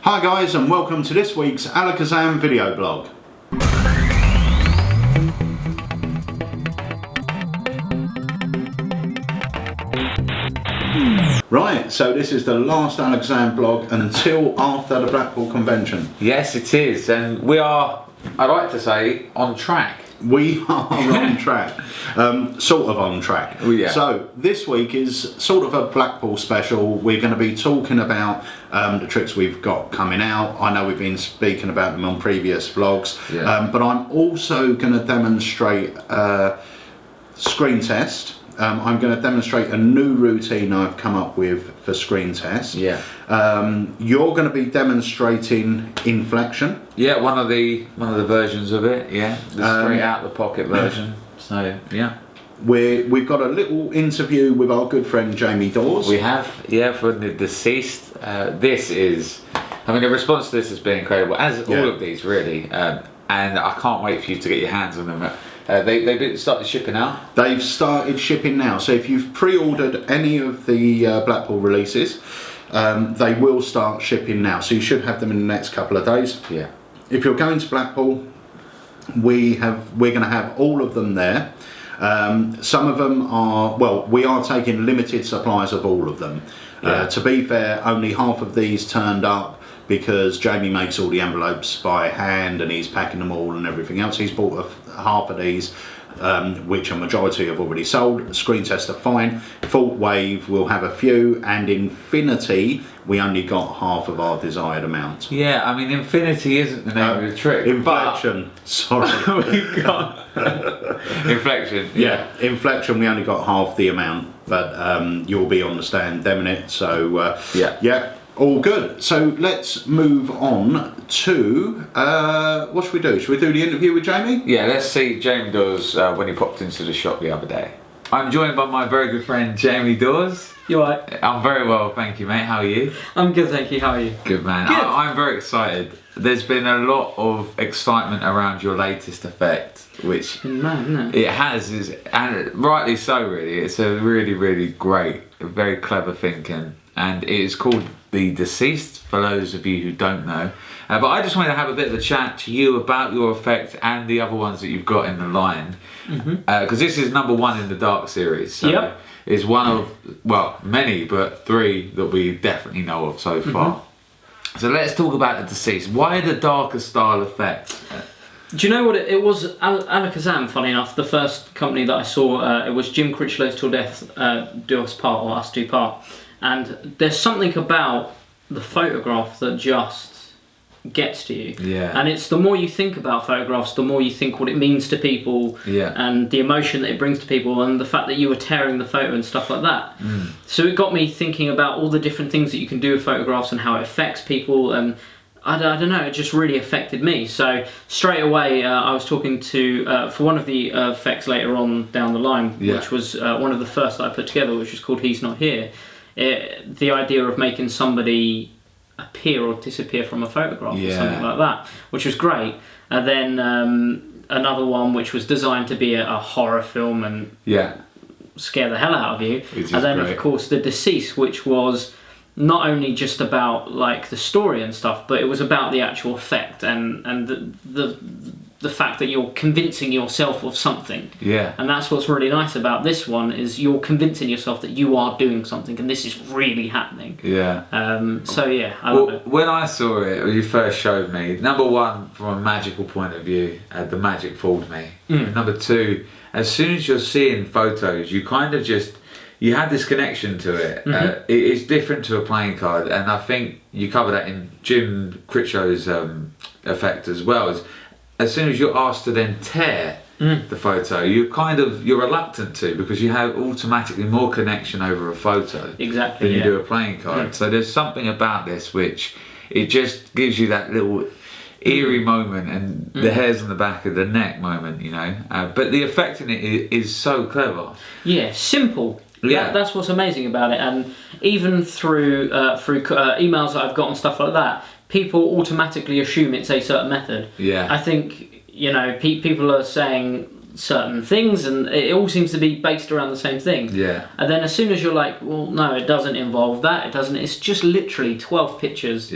Hi guys, and welcome to this week's Alakazam Video Blog. Right, so this is the last Alakazam blog until after the Blackpool Convention. Yes, it is, and we are, I'd like to say, on track. We are on track, sort of on track. Oh, yeah. So this week is sort of a Blackpool special. We're going to be talking about the tricks we've got coming out. I know we've been speaking about them on previous vlogs, but I'm also going to demonstrate a screen test. I'm going to demonstrate a new routine I've come up with for screen test. Yeah. You're going to be demonstrating inflection. Yeah, one of the versions of it. Yeah, the straight out the pocket version. So yeah. We've got a little interview with our good friend Jamie Dawes. We have, yeah, for the deceased. This is, I mean, the response to this has been incredible, as all of these really, and I can't wait for you to get your hands on them. They've started shipping out? They've started shipping now. So if you've pre-ordered any of the Blackpool releases, they will start shipping now. So you should have them in the next couple of days. Yeah. If you're going to Blackpool, we're going to have all of them there. Some of them are, well, we are taking limited supplies of all of them. Yeah. To be fair, only half of these turned up because Jamie makes all the envelopes by hand and he's packing them all and everything else. He's bought half of these, which a majority have already sold. Screen test are fine. Fault Wave will have a few, and Infinity we only got half of our desired amount. Yeah, I mean, Infinity isn't the name of the trick. Inflection, sorry. We've got Inflection. Yeah, Inflection we only got half the amount, but you'll be on the stand demoing it, so yeah. All good. So let's move on to what should we do? Should we do the interview with Jamie? Yeah, let's see Jamie Dawes when he popped into the shop the other day. I'm joined by my very good friend Jamie Dawes. You alright? I'm very well, thank you, mate. How are you? I'm good, thank you. How are you? Good, man. Good. I'm very excited. There's been a lot of excitement around your latest effect, which Mad, isn't it? it has, and rightly so. Really, it's a really great, very clever thinking, and it is called The Deceased, for those of you who don't know. But I just wanted to have a bit of a chat to you about your effect and the other ones that you've got in the line. Because this is #1 in the Dark series. So it's one of, well, many, but 3 that we definitely know of so far. So let's talk about The Deceased. Why the darker style effect? Do you know what it was? Alakazam, funny enough, the first company that I saw, it was Jim Critchlow's Till Death Do Us Part, or Us Do Part. And there's something about the photograph that just gets to you. Yeah. And it's the more you think about photographs, the more you think what it means to people, and the emotion that it brings to people, and the fact that you were tearing the photo and stuff like that. So it got me thinking about all the different things that you can do with photographs and how it affects people, and I don't know, it just really affected me. So straight away I was talking to, for one of the effects later on down the line, which was one of the first that I put together, which was called He's Not Here. The idea of making somebody appear or disappear from a photograph or something like that, which was great. And then another one which was designed to be a horror film and scare the hell out of you. And then of course The Deceased, which was not only just about like the story and stuff, but it was about the actual effect and the fact that you're convincing yourself of something. And that's what's really nice about this one, is you're convincing yourself that you are doing something and this is really happening. So yeah, I love it. When I saw it, when you first showed me, #1 from a magical point of view, the magic fooled me. #2, as soon as you're seeing photos, you kind of just, you had this connection to it. It's different to a playing card, and I think you cover that in Jim Critchlow's effect as well. As soon as you're asked to then tear the photo, you're reluctant to, because you have automatically more connection over a photo than you do a playing card. So there's something about this which it just gives you that little eerie moment and the hairs on the back of the neck moment, you know. But the effect in it is so clever. Yeah, simple. That's what's amazing about it. And even through emails that I've got and stuff like that, people automatically assume it's a certain method. I think, you know, people are saying certain things and it all seems to be based around the same thing. And then as soon as you're like, well, no, it doesn't involve that, it's just literally 12 pictures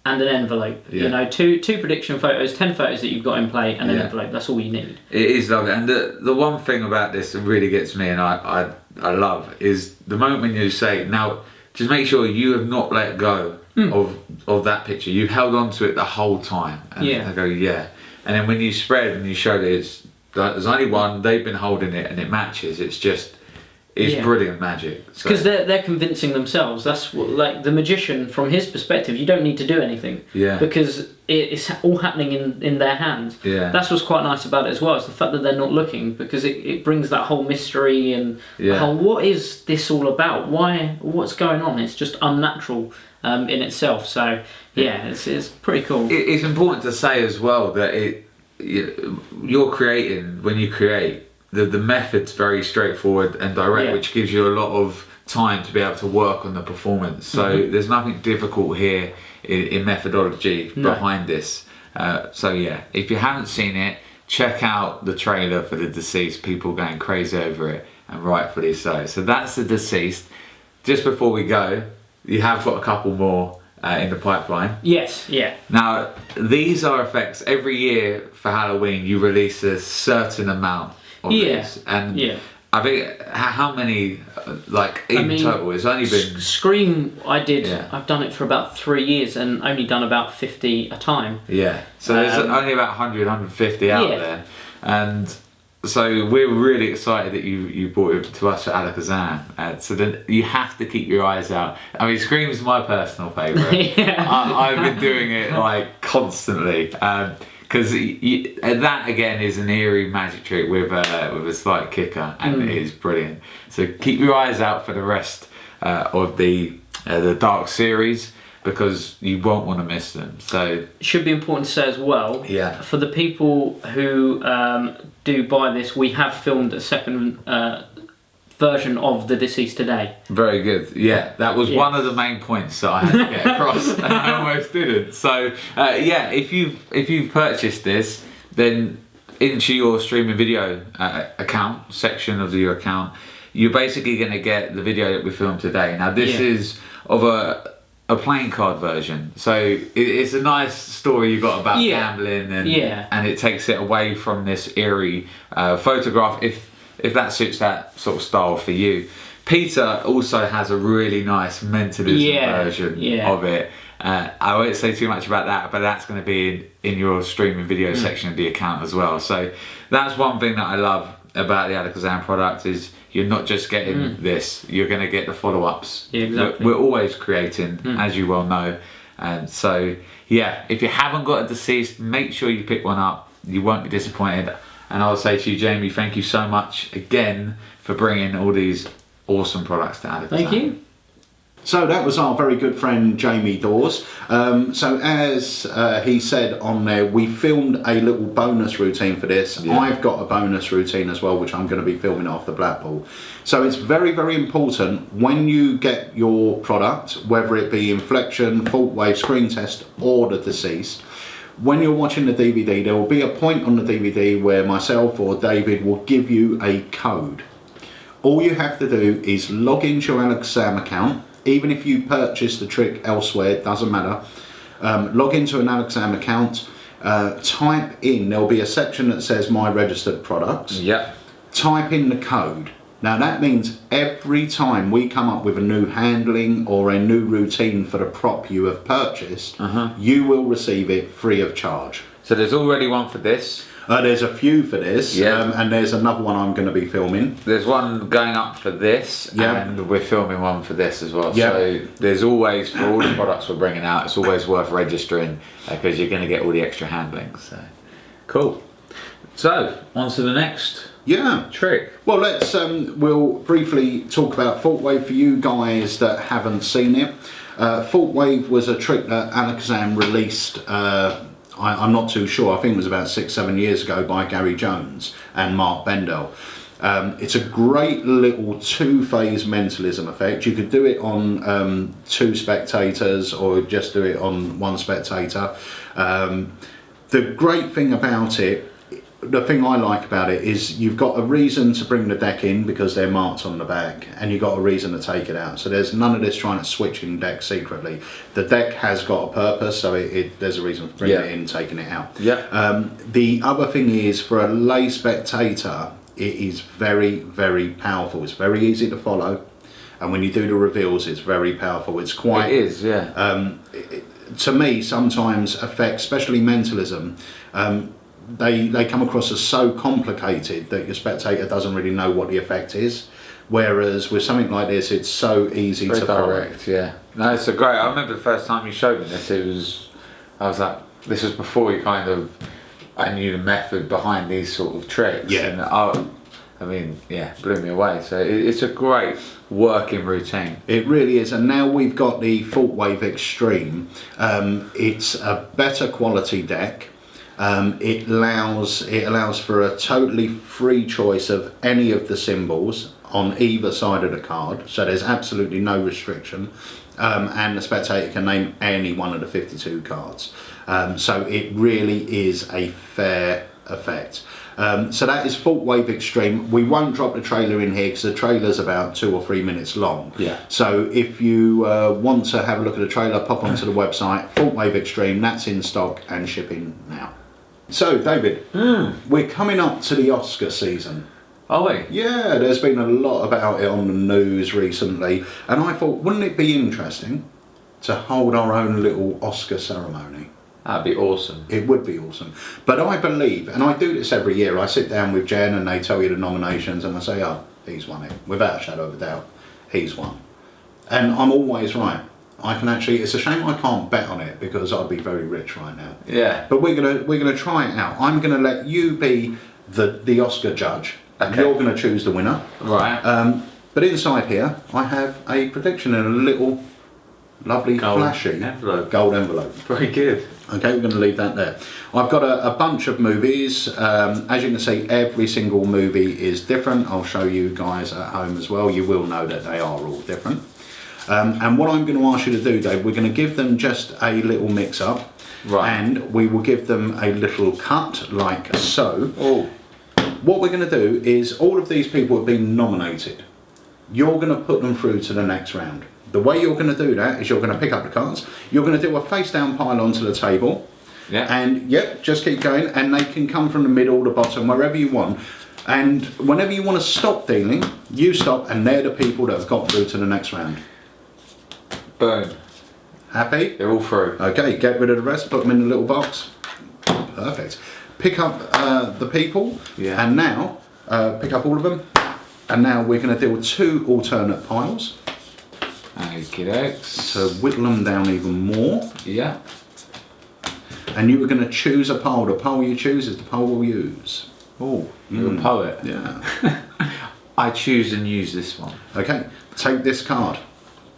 and an envelope. You know, two prediction photos, 10 photos that you've got in play, and an envelope. That's all you need. It is lovely. And the one thing about this that really gets me, and I love, is the moment when you say, now just make sure you have not let go of that picture. You've held on to it the whole time. And I go, yeah. And then when you spread and you show that there's only one, they've been holding it and it matches, it's brilliant magic. Because they're convincing themselves. That's what, like, the magician, from his perspective, you don't need to do anything. Yeah. Because it's all happening in their hands. Yeah. That's what's quite nice about it as well. It's the fact that they're not looking, because it brings that whole mystery and the whole, what is this all about? What's going on? It's just unnatural in itself. So it's pretty cool. It's important to say as well that you're creating, when you create, the method's very straightforward and direct, which gives you a lot of time to be able to work on the performance. So there's nothing difficult here in methodology behind this. So if you haven't seen it, check out the trailer for The Deceased. People going crazy over it, and rightfully so. So that's The Deceased. Just before we go, you have got a couple more in the pipeline. Yes, yeah. Now, these are effects. Every year for Halloween, you release a certain amount of these. And I think, how many, total? It's only been... Scream, I've done it for about 3 years and only done about 50 a time. Yeah, so there's only about 100, 150 out there. And so we're really excited that you brought it to us at Alakazam. So then you have to keep your eyes out. I mean, Scream's my personal favourite. I've been doing it like constantly. Because that again is an eerie magic trick with a slight kicker, and it is brilliant. So keep your eyes out for the rest of the Dark series, because you won't want to miss them. So it should be important to say as well. Yeah. For the people who do buy this, we have filmed a second version of The Deceased today. Very good. Yeah, that was one of the main points that I had to get across, and I almost didn't. So if you've purchased this, then into your streaming video account section of your account, you're basically going to get the video that we filmed today. Now this is of a playing card version, so it's a nice story you got about gambling, and it takes it away from this eerie photograph, if that suits that sort of style for you. Peter also has a really nice mentalism version of it. I won't say too much about that, but that's going to be in your streaming video section of the account as well. So that's one thing that I love about the Alakazam product, is you're not just getting this, you're going to get the follow-ups. Yeah, exactly. We're always creating, as you well know. And so, if you haven't got a Deceased, make sure you pick one up. You won't be disappointed. And I'll say to you, Jamie, thank you so much again for bringing all these awesome products to Alakazam. Thank you. So that was our very good friend Jamie Dawes. So as he said on there, we filmed a little bonus routine for this. I've got a bonus routine as well, which I'm going to be filming after Blackpool. So it's very, very important when you get your product, whether it be Inflection, Fault Wave, Screen Test, or The Deceased, when you're watching the DVD, there will be a point on the DVD where myself or David will give you a code. All you have to do is log into your Alakazam account. Even if you purchase the trick elsewhere, it doesn't matter. Log into an Alakazam account, type in, there'll be a section that says My Registered Products. Type in the code. Now that means every time we come up with a new handling or a new routine for the prop you have purchased, you will receive it free of charge. So there's already one for this. There's a few for this, and there's another one I'm going to be filming. There's one going up for this, and we're filming one for this as well. So there's always, for all the products we're bringing out, it's always worth registering, because you're going to get all the extra handling. So cool. So on to the next trick. Well, let's we'll briefly talk about Fault Wave for you guys that haven't seen it. Fault Wave was a trick that Alakazam released. I'm not too sure. I think it was about 6-7 years ago by Gary Jones and Mark Bendel. It's a great little two-phase mentalism effect. You could do it on 2 spectators, or just do it on 1 spectator. The great thing about it, the thing I like about it is you've got a reason to bring the deck in because they're marked on the back, and you've got a reason to take it out. So there's none of this trying to switch in deck secretly. The deck has got a purpose, so there's a reason for bringing it in, taking it out. The other thing is, for a lay spectator, it is very, very powerful. It's very easy to follow, and when you do the reveals, it's very powerful. It's quite... It is, yeah. To me, sometimes effects, especially mentalism, they come across as so complicated that your spectator doesn't really know what the effect is. Whereas with something like this, it's so easy to direct, follow. Yeah. No, it's a great. I remember the first time you showed me this. I was like, this was before I knew the method behind these sort of tricks. Yeah. And I mean, yeah, blew me away. So it's a great working routine. It really is. And now we've got the Thought Wave Extreme. It's a better quality deck. It allows for a totally free choice of any of the symbols on either side of the card. So there's absolutely no restriction. And the spectator can name any one of the 52 cards. So it really is a fair effect. So that is Thought Wave Extreme. We won't drop the trailer in here because the trailer's about 2 or 3 minutes long. Yeah. So if you want to have a look at the trailer, pop onto the website. Thought Wave Extreme, that's in stock and shipping now. So David, we're coming up to the Oscar season. Are we? Yeah, there's been a lot about it on the news recently, and I thought, wouldn't it be interesting to hold our own little Oscar ceremony? That'd be awesome. It would be awesome. But I believe, and I do this every year, I sit down with Jen and they tell you the nominations and I say, oh, he's won it. Without a shadow of a doubt, he's won. And I'm always right. I can actually, it's a shame I can't bet on it because I'd be very rich right now. Yeah. But we're gonna try it out. I'm gonna let you be the Oscar judge. Okay. You're gonna choose the winner. Right. But inside here, I have a prediction in a little lovely flashy gold envelope. Very good. Okay, we're going to leave that there. I've got a bunch of movies. As you can see, every single movie is different. I'll show you guys at home as well. You will know that they are all different. And what I'm going to ask you to do, Dave, we're going to give them just a little mix up. Right. And we will give them a little cut like so. Oh. What we're going to do is all of these people have been nominated. You're going to put them through to the next round. The way you're going to do that is you're going to pick up the cards, you're going to do a face down pile onto the table, and just keep going, and they can come from the middle, the bottom, wherever you want, and whenever you want to stop dealing, you stop, and they're the people that have got through to the next round. Boom. Happy? They're all through. Okay, get rid of the rest, put them in the little box. Perfect. Pick up the people, and now pick up all of them, and now we're going to deal 2 alternate piles. Okey-dokes. To whittle them down even more. Yeah. And you were going to choose a pile. The pile you choose is the pile we'll use. Oh, you're a poet. Yeah. I choose and use this one. Okay, take this card.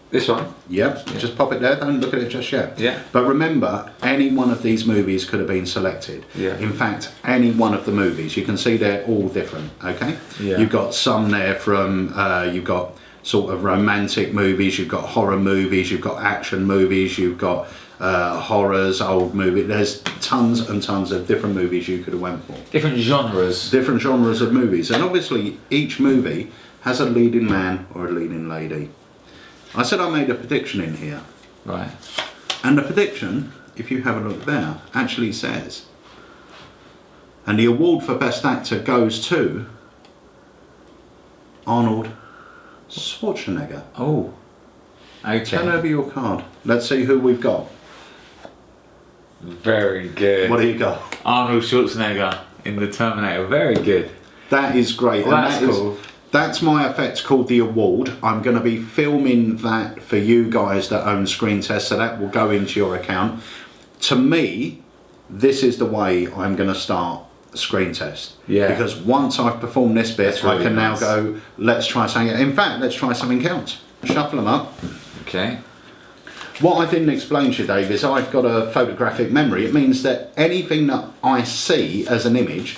This one? Yep, just pop it there, don't look at it just yet. Yeah. But remember, any one of these movies could have been selected. Yeah. In fact, any one of the movies. You can see they're all different, okay? Yeah. You've got some there from, you've got sort of romantic movies, you've got horror movies, you've got action movies, you've got horrors, old movies. There's tons and tons of different movies you could have went for. Different genres. Different genres of movies. And obviously each movie has a leading man or a leading lady. I said I made a prediction in here. Right. And the prediction, if you have a look there, actually says, and the award for Best Actor goes to Arnold Schwarzenegger. Oh. Okay. Turn over your card. Let's see who we've got. Very good. What do you got? Arnold Schwarzenegger in the Terminator. Very good. That is great. Well, and that's cool. That's my effect called the award. I'm going to be filming that for you guys that own Screen Test, so that will go into your account. To me, this is the way I'm going to start Screen Test. Yeah. Because once I've performed this bit, really I can nice. now go, let's try something. In fact, let's try something else. Shuffle them up. Okay. What I didn't explain to you, Dave, is I've got a photographic memory. It means that anything that I see as an image,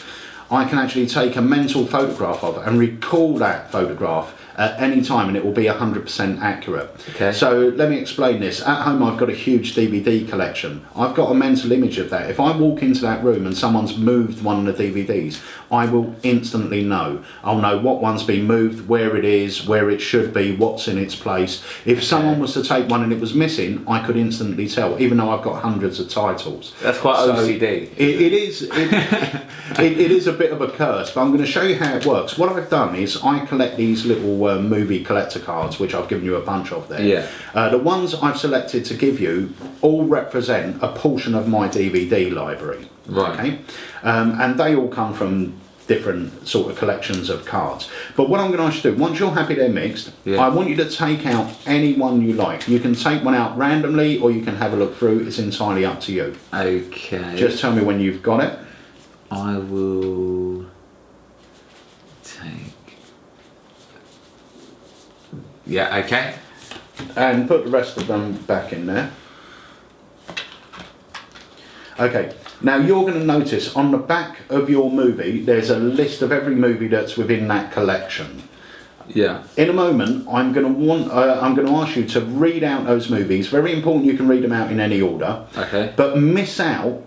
I can actually take a mental photograph of and recall that photograph at any time, and it will be 100% accurate. Okay. So let me explain this. At home I've got a huge DVD collection. I've got a mental image of that. If I walk into that room and someone's moved one of the DVDs, I will instantly know. I'll know what one's been moved, where it is, where it should be, what's in its place. If someone was to take one and it was missing, I could instantly tell, even though I've got hundreds of titles. That's quite OCD. It is a bit of a curse, but I'm going to show you how it works. What I've done is I collect these little movie collector cards, which I've given you a bunch of there. Yeah. The ones I've selected to give you all represent a portion of my DVD library. Right. Okay. And they all come from different sort of collections of cards. But what I'm going to ask you to do, once you're happy they're mixed, I want you to take out any one you like. You can take one out randomly, or you can have a look through. It's entirely up to you. Okay. Just tell me when you've got it. I will take... Yeah, okay. And put the rest of them back in there. Okay, now you're going to notice on the back of your movie there's a list of every movie that's within that collection. Yeah. In a moment, I'm going to ask you to read out those movies. Very important, you can read them out in any order. Okay. But miss out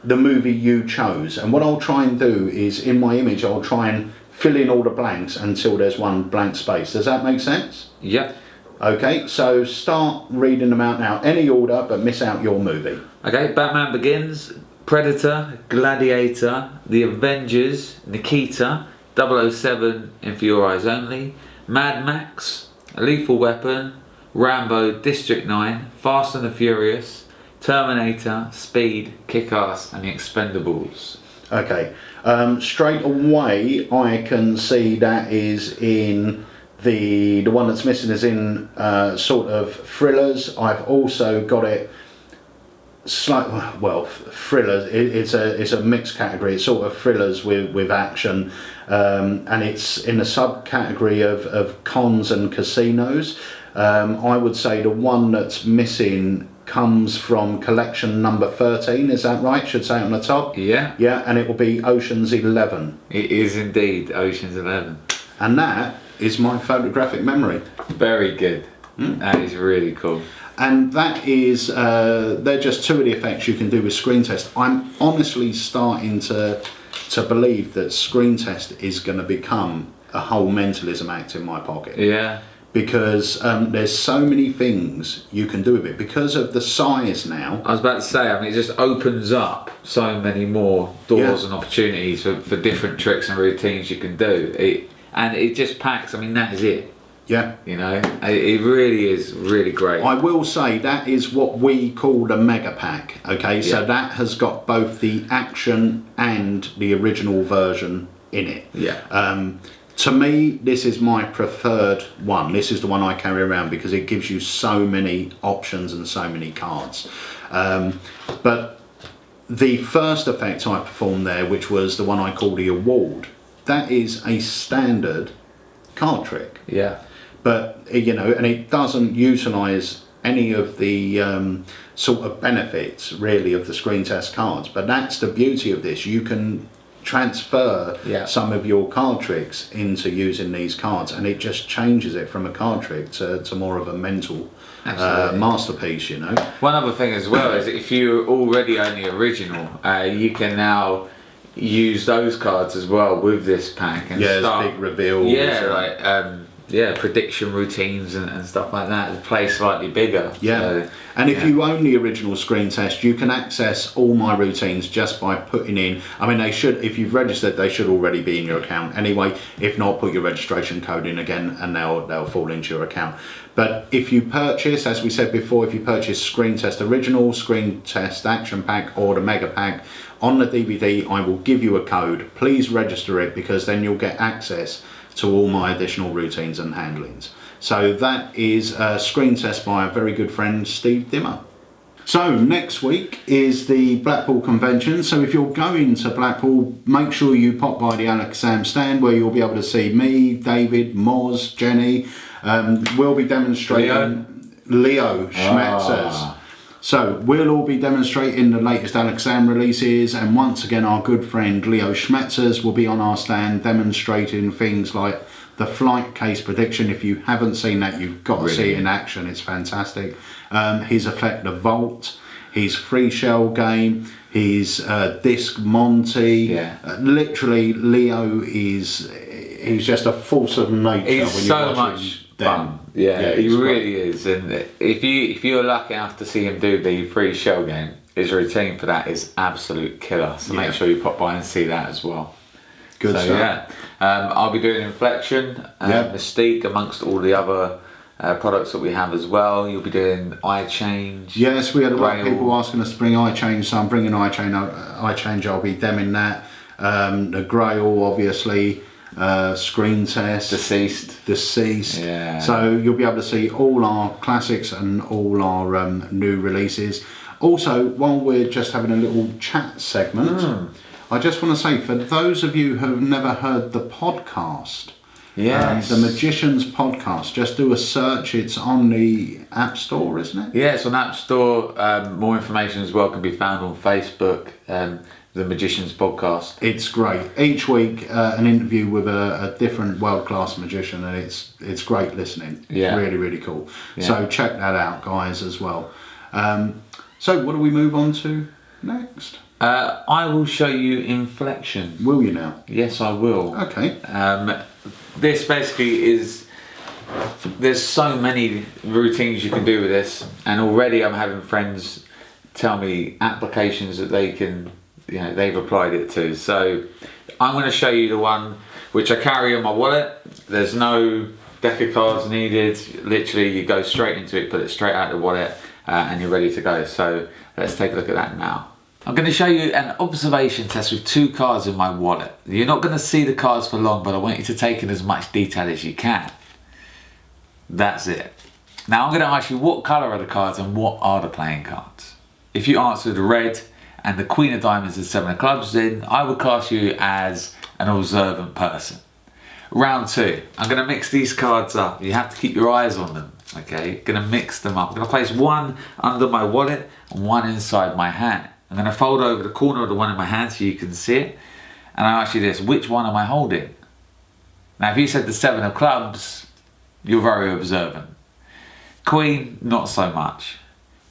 the movie you chose. And what I'll try and do is, in my image, I'll try and fill in all the blanks until there's one blank space. Does that make sense? Yep. Okay, so start reading them out now. Any order, but miss out your movie. Okay, Batman Begins, Predator, Gladiator, The Avengers, Nikita, 007 and For Your Eyes Only, Mad Max, Lethal Weapon, Rambo, District 9, Fast and the Furious, Terminator, Speed, Kick-Ass and The Expendables. Okay, straight away I can see that is in the one that's missing is in sort of thrillers. I've also got it thrillers. It's a mixed category. It's sort of thrillers with action, and it's in a subcategory of cons and casinos. I would say the one that's missing comes from collection number 13. Is that right? Should say it on the top. Yeah. Yeah, and it will be Ocean's 11. It is indeed Ocean's 11. And that is my photographic memory. Very good. That is really cool. And that is, they're just two of the effects you can do with screen test. I'm honestly starting to believe that screen test is going to become a whole mentalism act in my pocket. Yeah. Because there's so many things you can do with it. Because of the size now. I was about to say, I mean, it just opens up so many more doors and opportunities for different tricks and routines you can do. And it just packs, I mean, that is it. Yeah. You know, it really is really great. I will say that is what we call the mega pack. Okay, so that has got both the action and the original version in it. Yeah. To me, this is my preferred one. This is the one I carry around because it gives you so many options and so many cards. But the first effect I performed there, which was the one I call the award, that is a standard card trick. Yeah. But, you know, and it doesn't utilise any of the sort of benefits, really, of the screen test cards. But that's the beauty of this. You can transfer some of your card tricks into using these cards, and it just changes it from a card trick to more of a mental masterpiece, you know. One other thing as well is if you already own the original, you can now use those cards as well with this pack and start big reveals. Prediction routines and stuff like that to play slightly bigger. And if you own the original screen test, you can access all my routines just by putting in, I mean, they should, if you've registered, they should already be in your account anyway. If not, put your registration code in again and they'll fall into your account. But if you purchase, as we said before, if you purchase screen test original, screen test action pack or the mega pack, on the DVD I will give you a code. Please register it because then you'll get access to all my additional routines and handlings. So that is a screen test by a very good friend, Steve Dimmer. So next week is the Blackpool Convention. So if you're going to Blackpool, make sure you pop by the Alakazam stand where you'll be able to see me, David, Moz, Jenny. We'll be demonstrating Leo Schmetzers. So we'll all be demonstrating the latest Alakazam releases, and once again our good friend Leo Schmetzers will be on our stand demonstrating things like The flight case prediction, if you haven't seen that, you've got to see it in action. It's fantastic. His effective vault, his free shell game, his disc Monty. Literally, Leo he's just a force of nature. He's so much fun. Yeah, he really is. And if you're lucky enough to see him do the free shell game, his routine for that is absolute killer. So make sure you pop by and see that as well. Good stuff. Yeah, I'll be doing Inflection, Mystique, amongst all the other products that we have as well. You'll be doing eye change. Yes, we had a lot of people asking us to bring eye change, so I'm bringing eye change. I'll be demming that. The Grail, obviously. Screen test. Deceased. Yeah. So you'll be able to see all our classics and all our new releases. Also, while we're just having a little chat segment, I just want to say, for those of you who have never heard the podcast, the Magician's Podcast, just do a search. It's on the App Store, isn't it? Yeah, it's on App Store. More information as well can be found on Facebook, the Magician's Podcast. It's great. Each week, an interview with a different world-class magician, and it's great listening. Yeah. Really, really cool. Yeah. So check that out, guys, as well. So what do we move on to next? I will show you Inflection. Will you now? Yes, I will. Okay. This basically is, there's so many routines you can do with this, and already I'm having friends tell me applications that they can, they've applied it to. So I'm going to show you the one which I carry in my wallet. There's no deck of cards needed. Literally, you go straight into it, put it straight out of the wallet, and you're ready to go. So let's take a look at that now. I'm going to show you an observation test with 2 cards in my wallet. You're not going to see the cards for long, but I want you to take in as much detail as you can. That's it. Now I'm going to ask you what colour are the cards and what are the playing cards. If you answered red and the Queen of Diamonds and 7 of Clubs, then I would class you as an observant person. Round 2, I'm going to mix these cards up. You have to keep your eyes on them, okay? Going to mix them up. I'm going to place one under my wallet and one inside my hand. I'm going to fold over the corner of the one in my hand so you can see it. And I ask you this, which one am I holding? Now if you said the 7 of Clubs, you're very observant. Queen, not so much.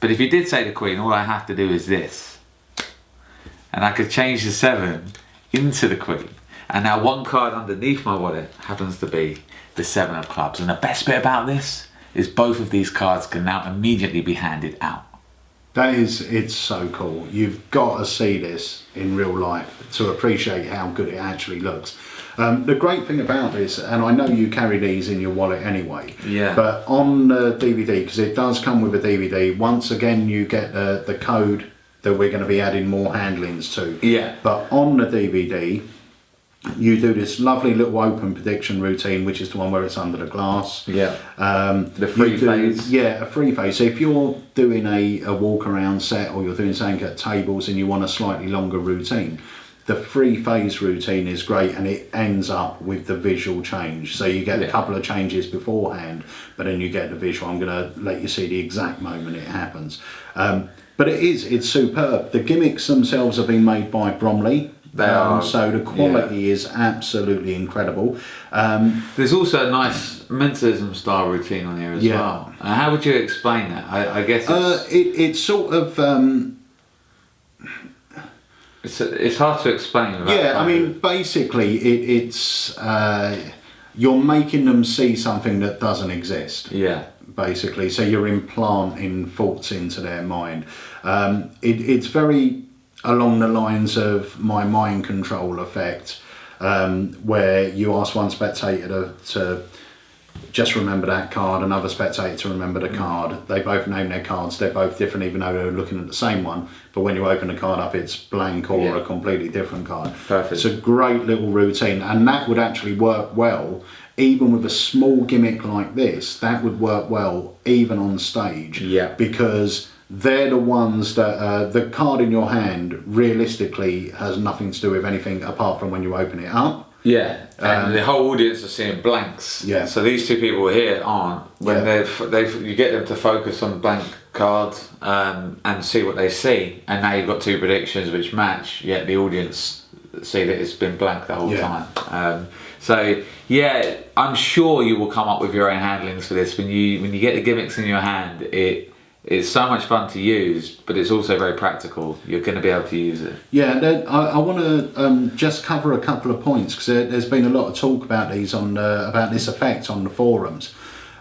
But if you did say the Queen, all I have to do is this. And I could change the 7 into the Queen. And now one card underneath my wallet happens to be the 7 of Clubs. And the best bit about this is both of these cards can now immediately be handed out. It's so cool. You've got to see this in real life to appreciate how good it actually looks. The great thing about this, and I know you carry these in your wallet anyway, but on the DVD, because it does come with a DVD, once again you get the code that we're going to be adding more handlings to. Yeah. But on the DVD, you do this lovely little open prediction routine, which is the one where it's under the glass. Yeah. The free phase. Yeah, a free phase. So if you're doing a walk around set, or you're doing something at tables and you want a slightly longer routine, the free phase routine is great, and it ends up with the visual change. So you get a couple of changes beforehand, but then you get the visual. I'm going to let you see the exact moment it happens. But it's superb. The gimmicks themselves have been made by Bromley. So the quality is absolutely incredible. There's also a nice mentalism style routine on here as well. How would you explain that? I guess it's sort of... It's hard to explain. I mean, basically it's you're making them see something that doesn't exist. Yeah. Basically, so you're implanting thoughts into their mind. It's very along the lines of my mind control effect, where you ask one spectator to just remember that card, another spectator to remember the card. They both name their cards, they're both different even though they're looking at the same one, but when you open the card up it's blank or a completely different card. Perfect. It's a great little routine, and that would actually work well even with a small gimmick like this. That would work well even on stage, because they're the ones that the card in your hand realistically has nothing to do with anything apart from when you open it up. And the whole audience are seeing blanks. So these two people here aren't. When you get them to focus on the blank card and see what they see, and now you've got 2 predictions which match. Yet the audience see that it's been blank the whole time. So yeah, I'm sure you will come up with your own handlings for this. When you get the gimmicks in your hand, it's so much fun to use, but it's also very practical. You're going to be able to use it. Yeah, and then I want to just cover a couple of points, because there's been a lot of talk about these about this effect on the forums.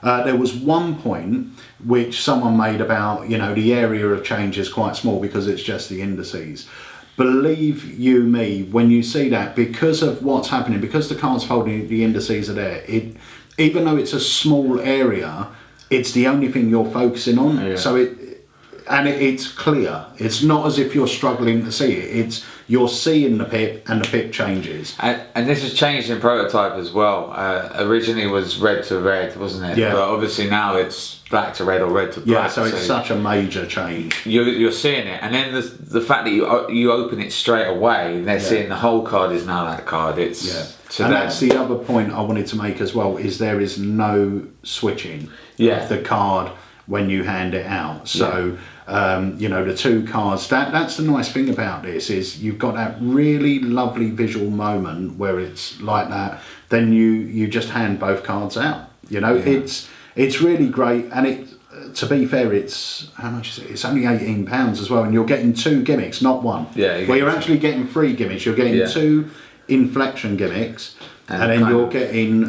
There was one point which someone made about, you know, the area of change is quite small because it's just the indices. Believe you me, when you see that, because of what's happening, because the card's folding, the indices are there, even though it's a small area, it's the only thing you're focusing on. Yeah. So it's clear. It's not as if you're struggling to see it. It's you're seeing the pip, and the pip changes. And this has changed in prototype as well. Originally it was red to red, wasn't it? Yeah. But obviously now it's black to red or red to black. Yeah, so it's such a major change. You're seeing it, and then the fact that you open it straight away, and they're seeing the whole card is now that card. And that's the other point I wanted to make as well, is there is no switching of the card when you hand it out. So you know, the two cards, that's the nice thing about this, is you've got that really lovely visual moment where it's like that, then you just hand both cards out, you know. It's really great. And to be fair, it's, how much is it? It's only £18 as well, and you're getting 2 gimmicks, not one. Well, you're actually getting 3 gimmicks. You're getting 2 inflection gimmicks, and then you're getting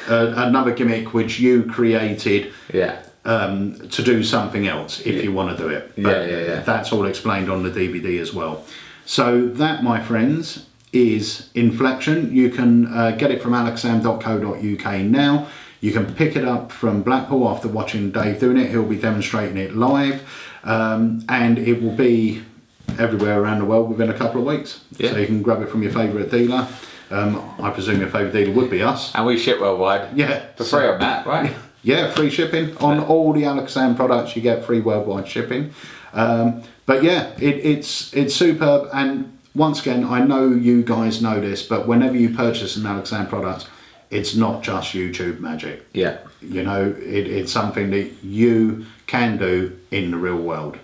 another gimmick which you created to do something else if you want to do it. But that's all explained on the DVD as well. So that, my friends, is Inflection. You can get it from alakazam.co.uk now. You can pick it up from Blackpool after watching Dave doing it. He'll be demonstrating it live, and it will be everywhere around the world within a couple of weeks. So you can grab it from your favourite dealer. I presume your favourite dealer would be us. And we ship worldwide. Yeah. For free on that, right? Yeah, free shipping. On all the Alakazam products, you get free worldwide shipping. But yeah, it's superb. And once again, I know you guys know this, but whenever you purchase an Alakazam product, it's not just YouTube magic. Yeah. You know, it's something that you can do in the real world.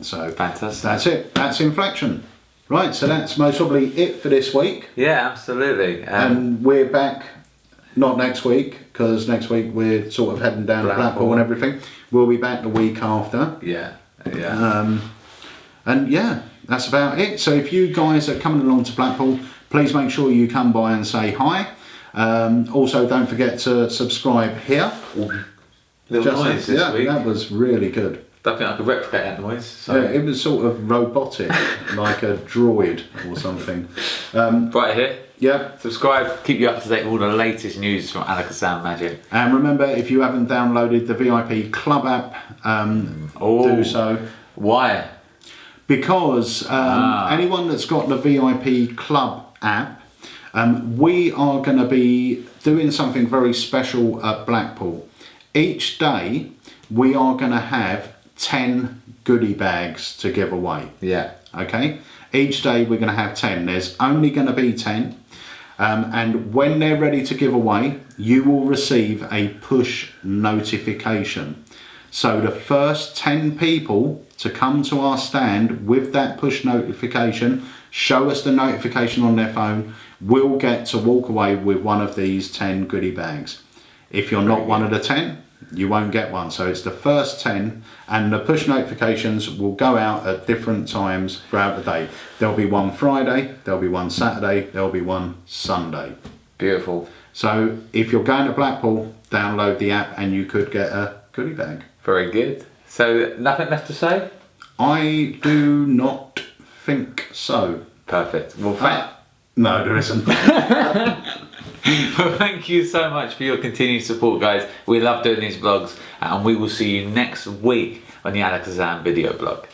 So fantastic. That's it. That's Inflection. Right, so that's most probably it for this week. Yeah, absolutely. And we're back, not next week, because next week we're sort of heading down to Blackpool and everything. We'll be back the week after. And yeah, that's about it. So if you guys are coming along to Blackpool, please make sure you come by and say hi. Also, don't forget to subscribe here. Little noise this week. That was really good. Don't think I could replicate that noise. So. Yeah, it was sort of robotic, like a droid or something. Right here. Yeah. Subscribe, keep you up to date with all the latest news from Alakazam Magic. And remember, if you haven't downloaded the VIP Club app, do so. Why? Because anyone that's got the VIP Club app, we are going to be doing something very special at Blackpool. Each day, we are going to have 10 goodie bags to give away. Yeah. Okay? Each day we're going to have 10. There's only going to be 10. And when they're ready to give away, you will receive a push notification. So the first 10 people to come to our stand with that push notification, show us the notification on their phone, will get to walk away with one of these 10 goodie bags. If you're not one of the 10, you won't get one. So it's the first 10, and the push notifications will go out at different times throughout the day. There'll be one Friday, there'll be one Saturday, there'll be one Sunday. Beautiful. So if you're going to Blackpool, download the app and you could get a goodie bag. Very good. So nothing left to say? I do not think so. Perfect. Well, no, there isn't. Well, thank you so much for your continued support, guys. We love doing these vlogs, and we will see you next week on the Alakazam Video Blog.